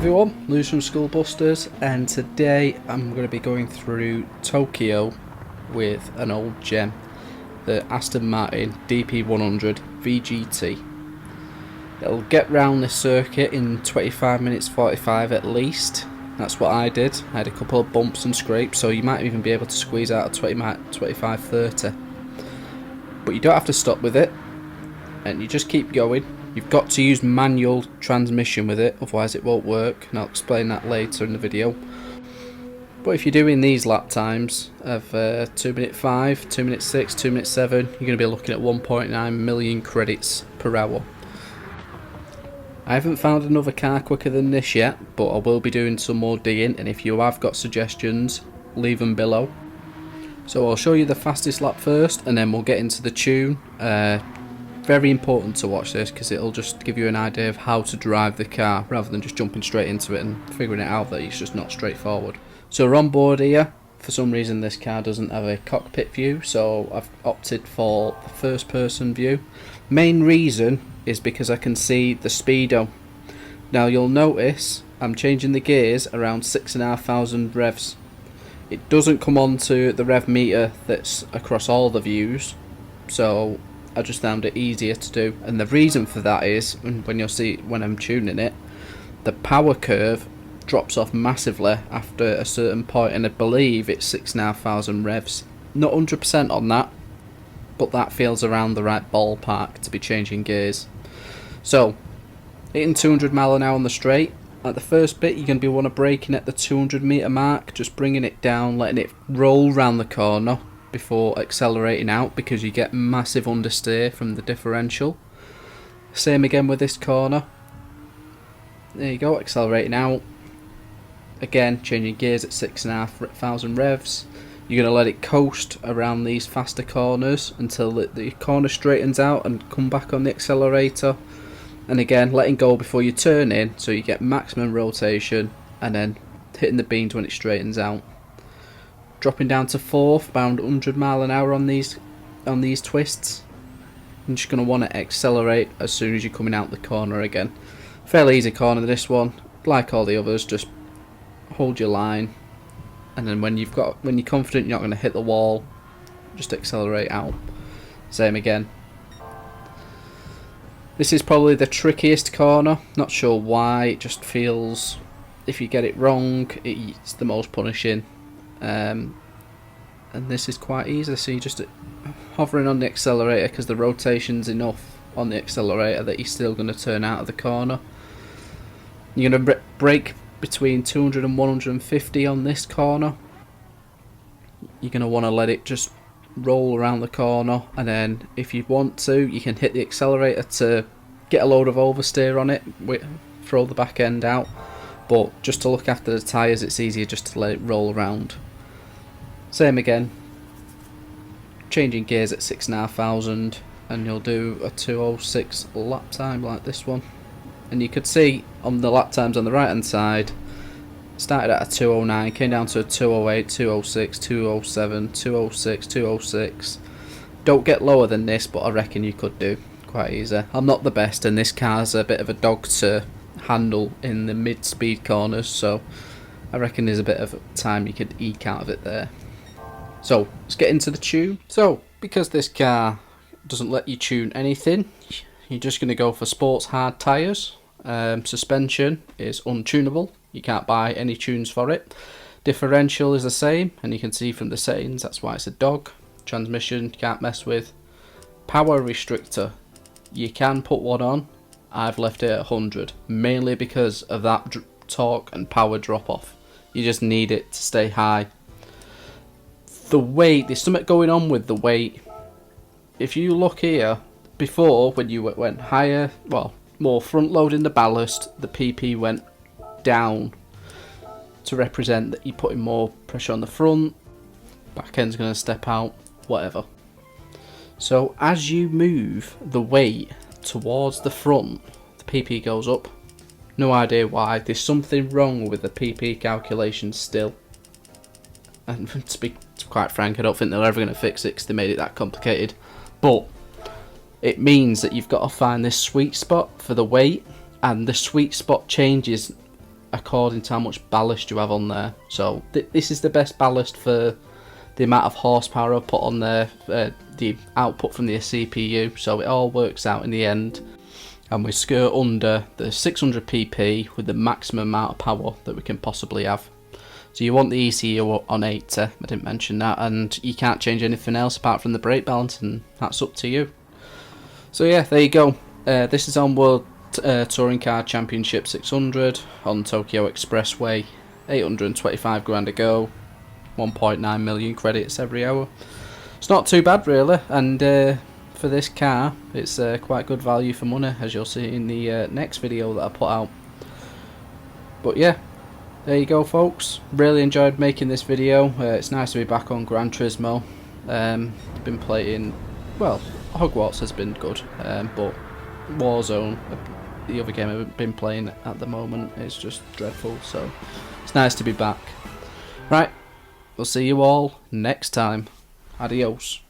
everyone, Lewis from School Busters, and today I'm going to be going through Tokyo with an old gem, the Aston Martin DP100 VGT. It'll get round this circuit in 25 minutes 45 at least. That's what I did. I had a couple of bumps and scrapes, so you might even be able to squeeze out a 25-30. But you don't have to stop with it, and you just keep going. You've got to use manual transmission with it, otherwise it won't work, and I'll explain that later in the video. But if you're doing these lap times of 2 minute 5, 2 minute 6, 2 minute 7, you're going to be looking at 1.9 million credits per hour. I haven't found another car quicker than this yet, but I will be doing some more digging, and if you have got suggestions, leave them below. So I'll show you the fastest lap first, and then we'll get into the tune. Very important to watch this because it'll just give you an idea of how to drive the car rather than just jumping straight into it and figuring it out that it's just not straightforward. So we're on board here. For some reason this car doesn't have a cockpit view, so I've opted for the first person view. Main reason is because I can see the speedo. Now you'll notice I'm changing the gears around 6,500 revs. It doesn't come onto the rev meter that's across all the views, so I just found it easier to do, and the reason for that is when you'll see when I'm tuning it, the power curve drops off massively after a certain point, and I believe it's 6,500 revs. Not 100% on that, but that feels around the right ballpark to be changing gears. So hitting 200 mile an hour on the straight, at the first bit you're going to be want to braking at the 200 meter mark, just bringing it down, letting it roll round the corner before accelerating out, because you get massive understeer from the differential. Same again with this corner. There you go, accelerating out. Again, changing gears at 6,500 revs. You're going to let it coast around these faster corners until the corner straightens out and come back on the accelerator. And again, letting go before you turn in, so you get maximum rotation, and then hitting the beans when it straightens out. Dropping down to fourth, around 100 mile an hour on these twists. You're just going to want to accelerate as soon as you're coming out the corner again. Fairly easy corner this one, like all the others. Just hold your line, and then when you're confident you're not going to hit the wall, just accelerate out. Same again. This is probably the trickiest corner. Not sure why. It just feels, if you get it wrong, it's the most punishing. And this is quite easy, so you're just hovering on the accelerator because the rotation's enough on the accelerator that you're still going to turn out of the corner. You're going to brake between 200 and 150 on this corner. You're going to want to let it just roll around the corner, and then if you want to, you can hit the accelerator to get a load of oversteer on it, throw the back end out. But just to look after the tyres, it's easier just to let it roll around. Same again, changing gears at 6,500, and you'll do a 2:06 lap time like this one. And you could see on the lap times on the right hand side, started at a 2:09, came down to a 2:08, 2:06, 2:07, 2:06, 2:06. Don't get lower than this, but I reckon you could do quite easy. I'm not the best, and this car's a bit of a dog to handle in the mid-speed corners, so I reckon there's a bit of time you could eke out of it there. So let's get into the tune. So because this car doesn't let you tune anything, you're just going to go for sports hard tyres. Suspension is untunable, you can't buy any tunes for it. Differential is the same, and you can see from the settings that's why it's a dog. Transmission you can't mess with. Power restrictor, you can put one on. I've left it at 100, mainly because of that torque and power drop off. You just need it to stay high. The weight, there's something going on with the weight. If you look here, before when you went higher, well, more front loading the ballast, the PP went down to represent that you're putting more pressure on the front, back end's going to step out, whatever. So as you move the weight towards the front, the PP goes up. No idea why. There's something wrong with the PP calculation still, and to be quite frank, I don't think they're ever going to fix it because they made it that complicated. But it means that you've got to find this sweet spot for the weight, and the sweet spot changes according to how much ballast you have on there. So this is the best ballast for the amount of horsepower I put on there, the output from the CPU, so it all works out in the end. And we skirt under the 600 pp with the maximum amount of power that we can possibly have. So you want the ECU on 80, I didn't mention that, and you can't change anything else apart from the brake balance, and that's up to you. So yeah, there you go. This is on World Touring Car Championship 600 on Tokyo Expressway, 825 grand to go, 1.9 million credits every hour. It's not too bad really, and for this car it's quite good value for money, as you'll see in the next video that I put out. But yeah, there you go folks, really enjoyed making this video. It's nice to be back on Gran Turismo. Been playing, well, Hogwarts has been good, but Warzone, the other game I've been playing at the moment, is just dreadful, so it's nice to be back. Right, we'll see you all next time. Adios.